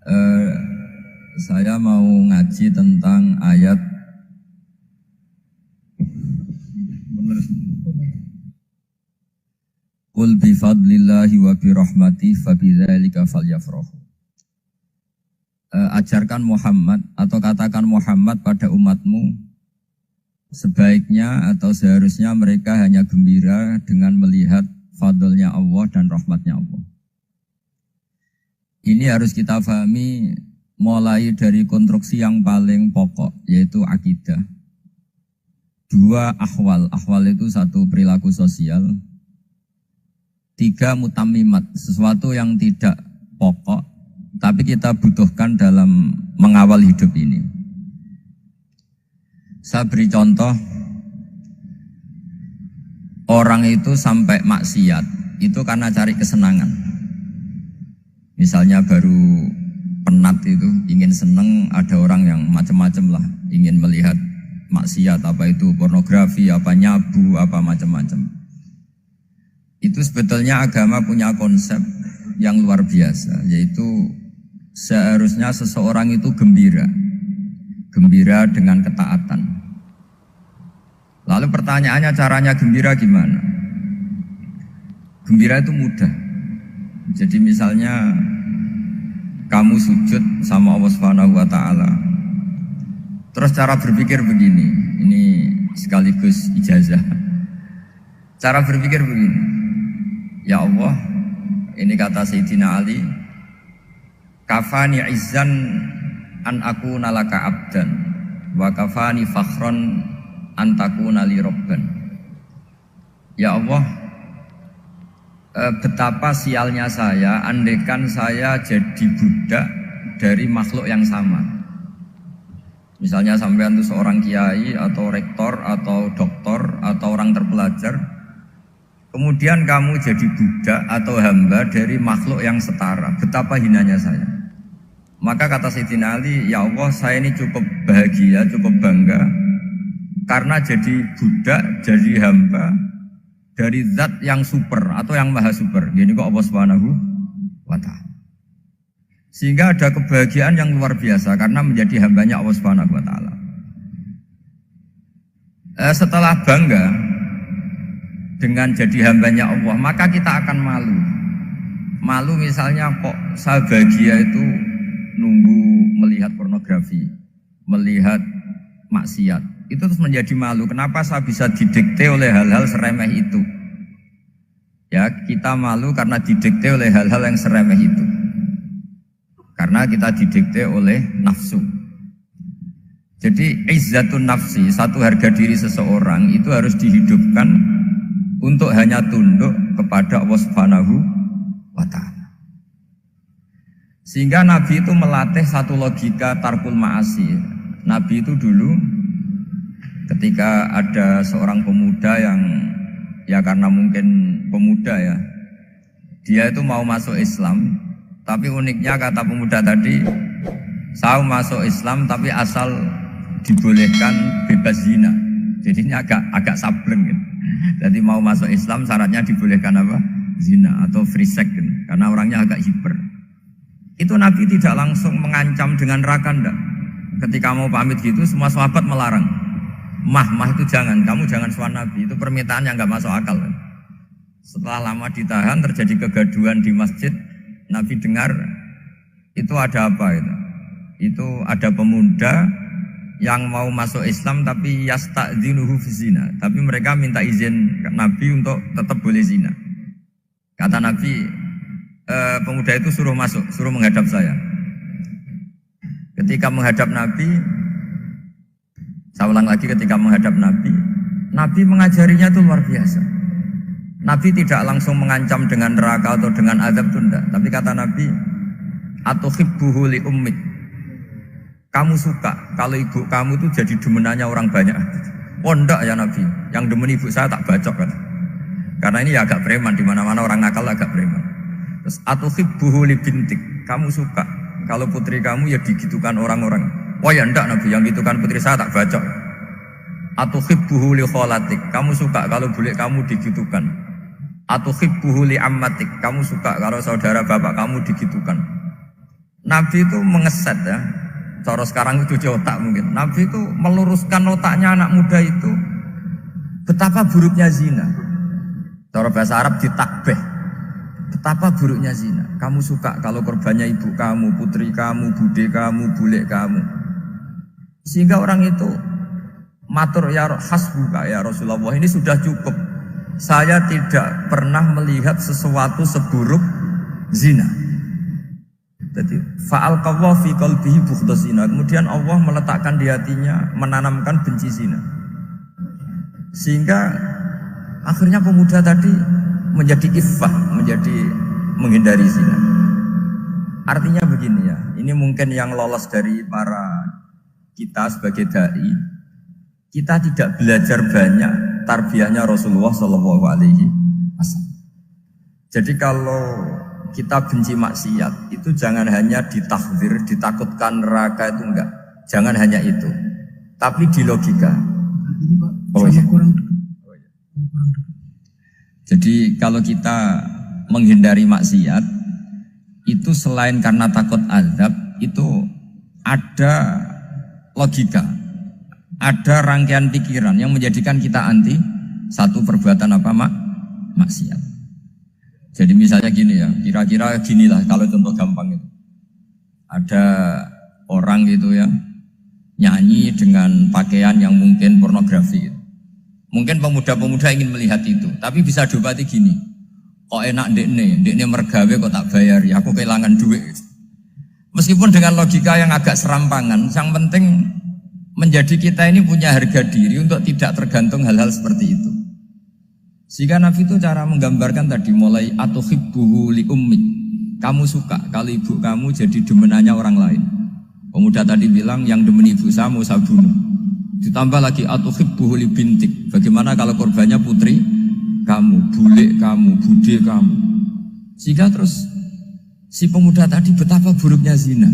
Eh, saya mau ngaji tentang ayat Qul bi fadlillahi wa bi rahmatihi fabidzalika falyafrahu. Ajarkan Muhammad atau katakan Muhammad pada umatmu, sebaiknya atau seharusnya mereka hanya gembira dengan melihat fadlnya Allah dan rahmatnya Allah. Ini harus kita pahami mulai dari konstruksi yang paling pokok, yaitu akidah. Dua ahwal. Ahwal itu satu perilaku sosial. Tiga mutammimat, sesuatu yang tidak pokok, tapi kita butuhkan dalam mengawal hidup ini. Saya beri contoh, orang itu sampai maksiat, itu karena cari kesenangan. Misalnya baru penat itu, ingin seneng, ada orang yang macam-macam lah, ingin melihat maksiat, apa itu pornografi, apa nyabu, apa macam-macam. Itu sebetulnya agama punya konsep yang luar biasa, yaitu seharusnya seseorang itu gembira dengan ketaatan. Lalu pertanyaannya, caranya gembira gimana? Gembira itu mudah. Jadi misalnya kamu sujud sama Allah Subhanahu wa taala. Terus cara berpikir begini, ini sekaligus ijazah. Cara berpikir begini. Ya Allah, ini kata Sayyidina Ali, kafani izzan an akuna laka abdan wa kafani fakhron an takuna li rabban. Ya Allah, betapa sialnya saya andaikan saya jadi budak dari makhluk yang sama. Misalnya sampean itu seorang kiai atau rektor atau doktor atau orang terpelajar, kemudian kamu jadi budak atau hamba dari makhluk yang setara. Betapa hinanya saya. Maka kata Sayyidina Ali, ya Allah, saya ini cukup bahagia, cukup bangga karena jadi budak, jadi hamba dari zat yang super atau yang maha super. Gini kok Allah Subhanahu wa ta'ala. Sehingga ada kebahagiaan yang luar biasa karena menjadi hambanya Allah Subhanahu wa ta'ala. Setelah bangga dengan jadi hambanya Allah, maka kita akan malu. Malu misalnya kok saya bahagia itu nunggu melihat pornografi, melihat maksiat. Itu terus menjadi malu. Kenapa saya bisa didikte oleh hal-hal seremeh itu? Ya, kita malu karena didikte oleh hal-hal yang seremeh itu. Karena kita didikte oleh nafsu. Jadi izzatun nafsi, satu harga diri seseorang itu harus dihidupkan untuk hanya tunduk kepada Allah Subhanahu wa ta'ala. Sehingga Nabi itu melatih satu logika tarkul ma'asi. Nabi itu dulu ketika ada seorang pemuda yang, ya karena mungkin pemuda ya, dia itu mau masuk Islam, tapi uniknya kata pemuda tadi, saya masuk Islam tapi asal dibolehkan bebas zina. Jadi ini agak sableng gitu. Jadi mau masuk Islam syaratnya dibolehkan apa? Zina atau free sex gitu. Karena orangnya agak hiper. Itu Nabi tidak langsung mengancam dengan neraka enggak. Ketika mau pamit gitu semua sahabat melarang. Mah itu jangan, kamu jangan suan Nabi, itu permintaan yang enggak masuk akal kan. Setelah lama ditahan terjadi kegaduhan di masjid, Nabi dengar itu ada apa itu? Itu ada pemuda yang mau masuk Islam tapi yasta'dzinuhu fi zina, tapi mereka minta izin ke Nabi untuk tetap boleh zina. Kata Nabi, pemuda itu suruh masuk, suruh menghadap saya. Ketika menghadap Nabi, saya ulang lagi, ketika menghadap Nabi, Nabi mengajarinya itu luar biasa. Nabi tidak langsung mengancam dengan neraka atau dengan azab itu enggak, tapi kata Nabi, atuhibbuhu li ummik. Kamu suka kalau ibu kamu itu jadi demenannya orang banyak? Oh enggak ya Nabi, yang demen ibu saya tak bacok kan. Karena ini ya agak preman, di mana-mana orang nakal agak preman. Terus atuhibbuhu li bintik. Kamu suka kalau putri kamu ya digitukan orang-orang? Oh ya enggak Nabi, yang gitukan putri saya tak bacok. Atuhibbuhu li kholatik. Kamu suka kalau bule kamu digitukan? Atuhibbuhu li ammatik. Kamu suka kalau saudara bapak kamu digitukan? Nabi itu mengeset ya. Cara sekarang itu otak mungkin. Nabi itu meluruskan otaknya anak muda itu betapa buruknya zina. Cara bahasa Arab ditakbih. Betapa buruknya zina. Kamu suka kalau korbannya ibu kamu, putri kamu, bude kamu, bule kamu. Sehingga orang itu matur ya hasbuka ya Rasulullah, ini sudah cukup. Saya tidak pernah melihat sesuatu seburuk zina. Jadi fa'alqallahu fi qalbihi bughdha zina. Kemudian Allah meletakkan di hatinya, menanamkan benci zina. Sehingga akhirnya pemuda tadi menjadi iffah, menjadi menghindari zina. Artinya begini ya, ini mungkin yang lolos dari para kita sebagai dai, kita tidak belajar banyak tarbiyahnya Rasulullah Shallallahu Alaihi Wasallam. Jadi kalau kita benci maksiat itu jangan hanya ditahdzir, ditakutkan neraka, itu enggak. Jangan hanya itu, tapi di logika. Jadi kalau kita menghindari maksiat itu selain karena takut azab, itu ada logika, ada rangkaian pikiran yang menjadikan kita anti satu perbuatan apa maksiat. Jadi misalnya gini ya, kira-kira ginilah kalau contoh gampang itu. Ada orang gitu ya, nyanyi dengan pakaian yang mungkin pornografi gitu. Mungkin pemuda-pemuda ingin melihat itu, tapi bisa diobati gini. Kok enak ndekne mergawe kok tak bayar, ya aku kehilangan duit gitu. Meskipun dengan logika yang agak serampangan, yang penting menjadi kita ini punya harga diri untuk tidak tergantung hal-hal seperti itu. Sehingga Nabi itu cara menggambarkan tadi mulai atuhibbuhu li ummik. Kamu suka kalau ibu kamu jadi demenannya orang lain. Pemuda tadi bilang yang demen ibu saya mau saya bunuh. Ditambah lagi atuhibbuhu li bintik. Bagaimana kalau korbannya putri kamu, bule kamu, bude kamu. Sehingga terus si pemuda tadi betapa buruknya zina.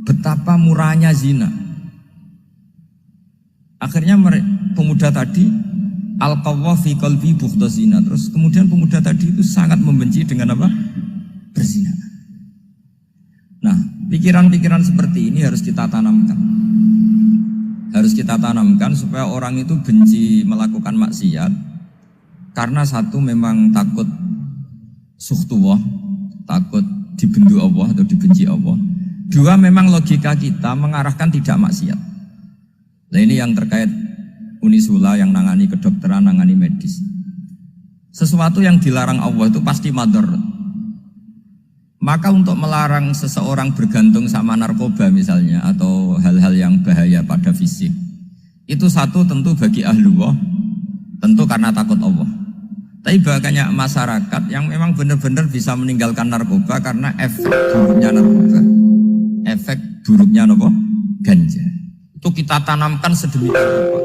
Betapa murahnya zina. Akhirnya pemuda tadi alqawwa fi qalbi bughdha zina. Terus kemudian pemuda tadi itu sangat membenci dengan apa? Berzina. Nah, pikiran-pikiran seperti ini harus kita tanamkan. Harus kita tanamkan supaya orang itu benci melakukan maksiat karena satu memang takut suhtullah, takut dibendu Allah atau dibenci Allah. Dua, memang logika kita mengarahkan tidak maksiat. Nah, ini yang terkait Unisula yang nangani kedokteran, nangani medis. Sesuatu yang dilarang Allah itu pasti madhar. Maka untuk melarang seseorang bergantung sama narkoba misalnya, atau hal-hal yang bahaya pada fisik, itu satu tentu bagi ahlullah, tentu karena takut Allah. Tapi banyak masyarakat yang memang benar-benar bisa meninggalkan narkoba karena efek buruknya narkoba, efek buruknya ganja. Itu kita tanamkan sedemikian rupa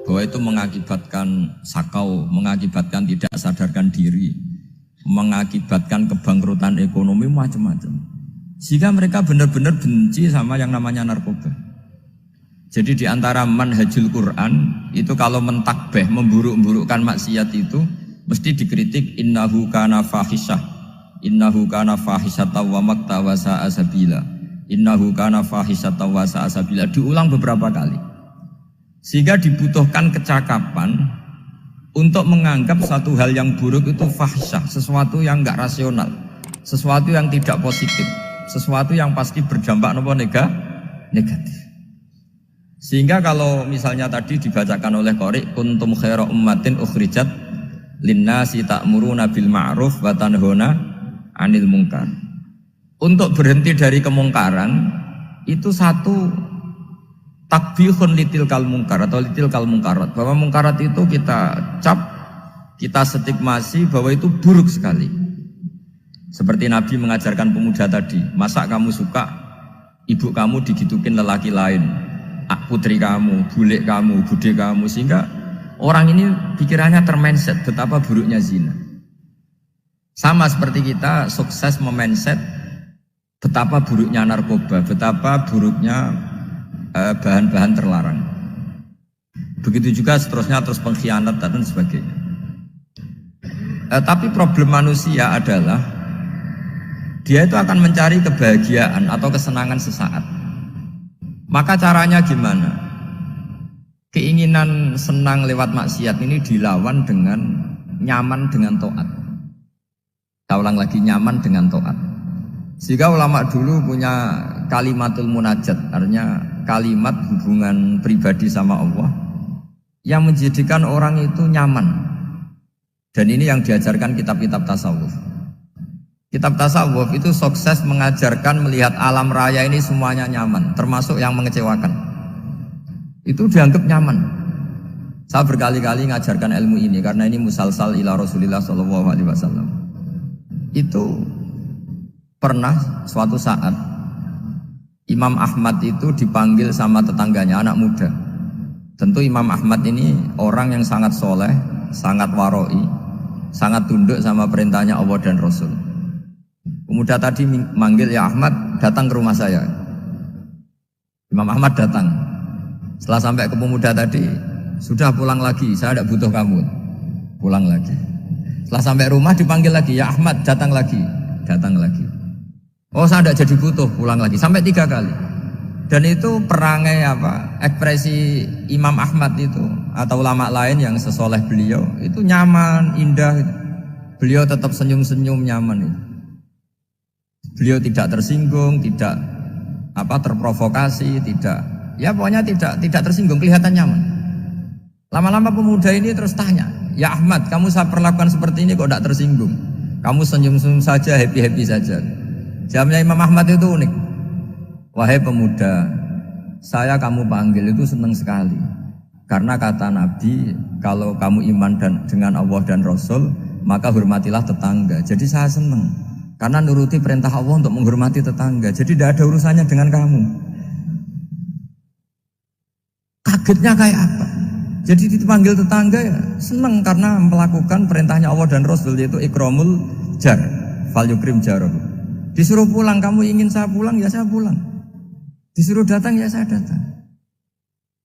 bahwa itu mengakibatkan sakau, mengakibatkan tidak sadarkan diri, mengakibatkan kebangkrutan ekonomi, macam-macam. Sehingga mereka benar-benar benci sama yang namanya narkoba. Jadi di antara manhajul Quran itu kalau mentakbih, memburuk-burukkan maksiat itu mesti dikritik innahu kana fahisyah, innahu kana fahisyata wa maqta wa sa'a sabila, innahu kana fahisyata wa sa'a sabila, diulang beberapa kali. Sehingga dibutuhkan kecakapan untuk menganggap satu hal yang buruk itu fahsyah, sesuatu yang enggak rasional, sesuatu yang tidak positif, sesuatu yang pasti berdampak negatif. Sehingga kalau misalnya tadi dibacakan oleh qari kuntum khaira ummatin ukhrijat linnasi ta'muruna bil ma'ruf wa tanhauna 'anil munkar. Untuk berhenti dari kemungkaran itu satu takbihun litil kal mungkar atau litil kal mungkarat, bahwa mungkarat itu kita cap, kita stigmasi bahwa itu buruk sekali. Seperti Nabi mengajarkan pemuda tadi, masa kamu suka ibu kamu digitukin lelaki lain, putri kamu, bule kamu, bude kamu, sehingga orang ini pikirannya termindset betapa buruknya zina. Sama seperti kita sukses memindset betapa buruknya narkoba, betapa buruknya bahan-bahan terlarang. Begitu juga seterusnya, terus pengkhianat dan sebagainya. Tapi problem manusia adalah dia itu akan mencari kebahagiaan atau kesenangan sesaat. Maka caranya gimana? Keinginan senang lewat maksiat ini dilawan dengan nyaman dengan taat. Saya ulang lagi, nyaman dengan taat. Sehingga ulama dulu punya kalimatul munajat, artinya kalimat hubungan pribadi sama Allah yang menjadikan orang itu nyaman. Dan ini yang diajarkan kitab-kitab tasawuf. Kitab tasawuf itu sukses mengajarkan melihat alam raya ini semuanya nyaman, termasuk yang mengecewakan. Itu dianggap nyaman. Saya berkali-kali mengajarkan ilmu ini karena ini musalsal ila Rasulillah SAW. Itu pernah suatu saat Imam Ahmad itu dipanggil sama tetangganya, anak muda. Tentu Imam Ahmad ini orang yang sangat soleh, sangat waroi, sangat tunduk sama perintahnya Allah dan Rasul. Pemuda tadi manggil, ya Ahmad, datang ke rumah saya. Imam Ahmad datang. Setelah sampai ke pemuda tadi, sudah pulang lagi, saya tidak butuh kamu. Pulang lagi. Setelah sampai rumah dipanggil lagi, ya Ahmad, datang lagi. Datang lagi. Oh, saya tidak jadi butuh, pulang lagi. Sampai 3 kali. Dan itu perangai ekspresi Imam Ahmad itu atau ulama lain yang sesoleh beliau itu nyaman, indah. Beliau tetap senyum-senyum, nyaman itu. Beliau tidak tersinggung, tidak terprovokasi, pokoknya tidak tersinggung, kelihatan nyaman. Lama-lama pemuda ini terus tanya, ya Ahmad, kamu saya perlakukan seperti ini kok tidak tersinggung? Kamu senyum-senyum saja, happy-happy saja. Jawabnya Imam Ahmad itu unik. Wahai pemuda, saya kamu panggil itu senang sekali. Karena kata Nabi, kalau kamu iman dengan Allah dan Rasul, maka hormatilah tetangga. Jadi saya senang. Karena nuruti perintah Allah untuk menghormati tetangga. Jadi tidak ada urusannya dengan kamu. Kagetnya kayak apa? Jadi dipanggil tetangga ya senang karena melakukan perintahnya Allah dan Rasul, yaitu ikramul jar, fal yukrim jarahu. Disuruh pulang, kamu ingin saya pulang, ya saya pulang. Disuruh datang, ya saya datang.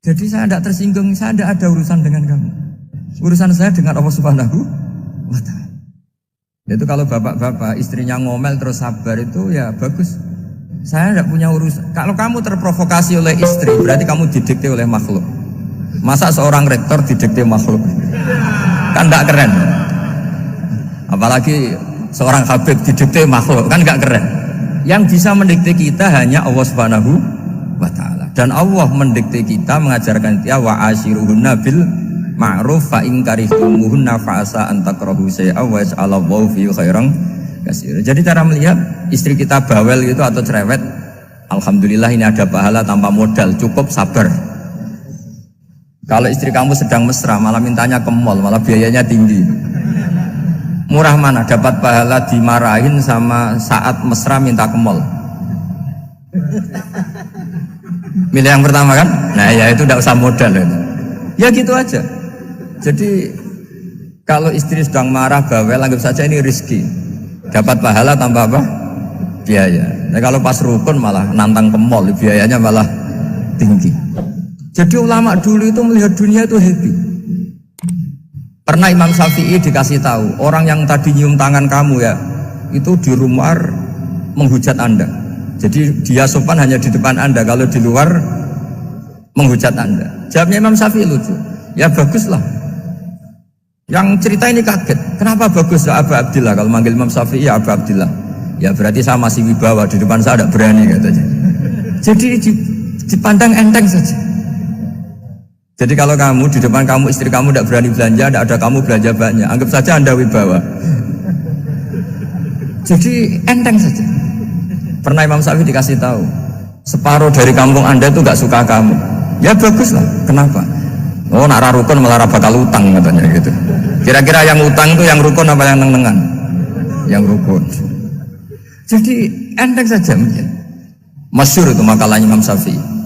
Jadi saya tidak tersinggung, saya tidak ada urusan dengan kamu. Urusan saya dengan Allah Subhanahu wa Ta'ala. Itu kalau bapak-bapak istrinya ngomel terus sabar itu ya bagus. Saya tidak punya urusan. Kalau kamu terprovokasi oleh istri, berarti kamu didikte oleh makhluk. Masa seorang rektor didikte makhluk? Kan tidak keren. Apalagi seorang habib didikte makhluk, kan tidak keren. Yang bisa mendikte kita hanya Allah Subhanahu wa Ta'ala. Dan Allah mendikte kita, mengajarkan kita wa ashiruhunna bil ma'ruf fa in karihtumuhunna fa asa an takrahu shay'an wa yaj'alallahu fi khairan katsira. Jadi cara melihat istri kita bawel gitu atau cerewet, alhamdulillah ini ada pahala tanpa modal, cukup sabar. Kalau istri kamu sedang mesra malah mintanya ke mall, malah biayanya tinggi. Murah mana dapat pahala dimarahin sama saat mesra minta ke mall? Milih yang pertama kan? Nah ya itu tidak usah modal itu. Ya gitu aja. Jadi kalau istri sedang marah bawel, anggap saja ini rezeki, dapat pahala tanpa apa? Biaya. Nah kalau pas rukun malah nantang ke mall, biayanya malah tinggi. Jadi ulama dulu itu melihat dunia itu happy. Pernah Imam Syafi'i dikasih tahu, orang yang tadi nyium tangan kamu ya, itu di rumah menghujat Anda. Jadi dia sopan hanya di depan Anda, kalau di luar menghujat Anda. Jawabnya Imam Syafi'i lucu. Ya baguslah. Yang cerita ini kaget. Kenapa bagus ya Abu Abdillah? Kalau manggil Imam Syafi'i ya Abu Abdillah. Ya berarti saya masih wibawa, di depan saya tidak berani katanya. Jadi dipandang enteng saja. Jadi kalau kamu di depan kamu istri kamu tidak berani belanja, tidak ada kamu belanja banyak, anggap saja Anda wibawa. Jadi enteng saja. Pernah Imam Syafi'i dikasih tahu, separuh dari kampung Anda itu nggak suka kamu. Ya baguslah. Kenapa? Oh nak rukun malah bakal utang katanya gitu. Kira-kira yang utang itu yang rukun apa yang neng-nengan? Yang rukun. Jadi enteng saja mungkin. Masyhur itu makalahnya Imam Syafi'i.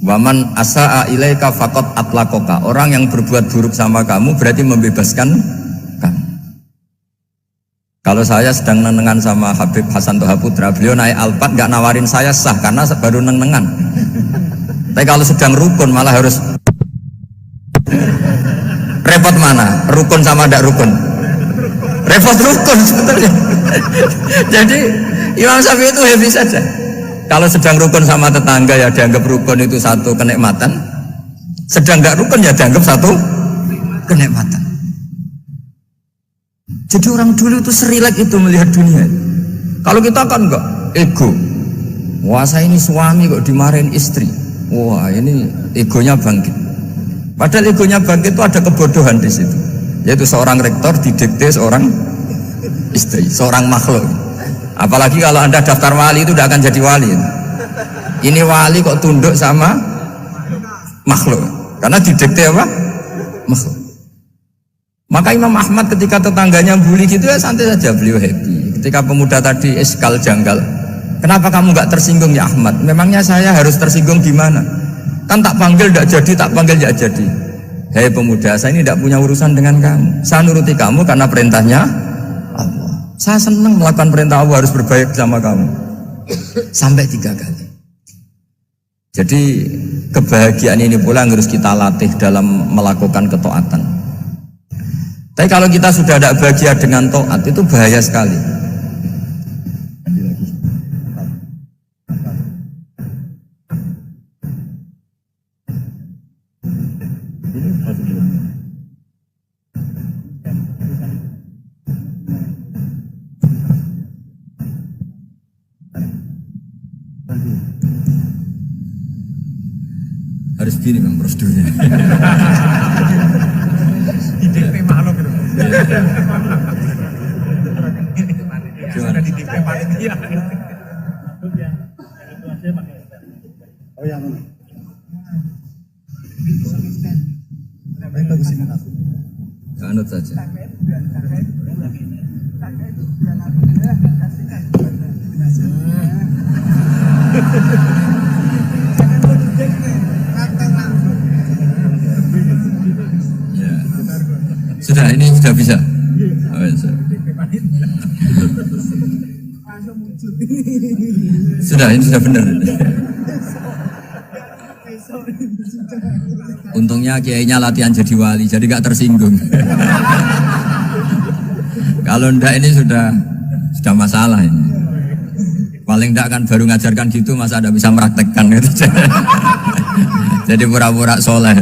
Waman asa'a ilaika faqad atlaqaka. Orang yang berbuat buruk sama kamu berarti membebaskan kamu. Kalau saya sedang neng-nengan sama Habib Hasan Toha Putra, beliau naik Alphard nggak nawarin saya sah karena baru neng-nengan. Tapi kalau sedang rukun malah harus repot mana? Rukun sama tidak rukun? repot rukun sebetulnya. Jadi Imam Syafi'i itu happy saja. Kalau sedang rukun sama tetangga ya dianggap rukun itu satu kenikmatan, sedang nggak rukun ya dianggap satu kenikmatan. Jadi orang dulu itu serilek itu melihat dunia. Kalau kita kan enggak, ego. Wah saya ini suami kok dimarahin istri. Wah ini egonya bangkit. Padahal egonya bangkit itu ada kebodohan di situ. Yaitu seorang rektor didikte seorang istri, seorang makhluk. Apalagi kalau Anda daftar wali itu tidak akan jadi wali. Ini wali kok tunduk sama makhluk. Karena didikte apa? Makhluk. Maka Imam Ahmad ketika tetangganya bully gitu ya santai saja, beliau happy. Ketika pemuda tadi eskal janggal, kenapa kamu nggak tersinggung ya Ahmad? Memangnya saya harus tersinggung gimana? Kan tak panggil tidak jadi, tak panggil tidak jadi. Hei pemuda, saya ini tidak punya urusan dengan kamu. Saya nuruti kamu karena perintahnya Allah. Saya senang melakukan perintah Allah, harus berbaik sama kamu. Sampai 3 kali. Jadi kebahagiaan ini pula yang harus kita latih dalam melakukan ketaatan. Tapi kalau kita sudah tidak bahagia dengan taat itu bahaya sekali. Harus gini memang prosedurnya. Gimana? Oh yang mana? Anut saja. Ya. Sudah, ini sudah bisa. Oh, ya, sudah, ini sudah benar. Untungnya kiainya latihan jadi wali, jadi gak tersinggung. Kalau ndak ini sudah masalah ini. Paling ndak kan baru ngajarkan gitu, masa ada bisa meraktekkan gitu. Jadi pura-pura soleh.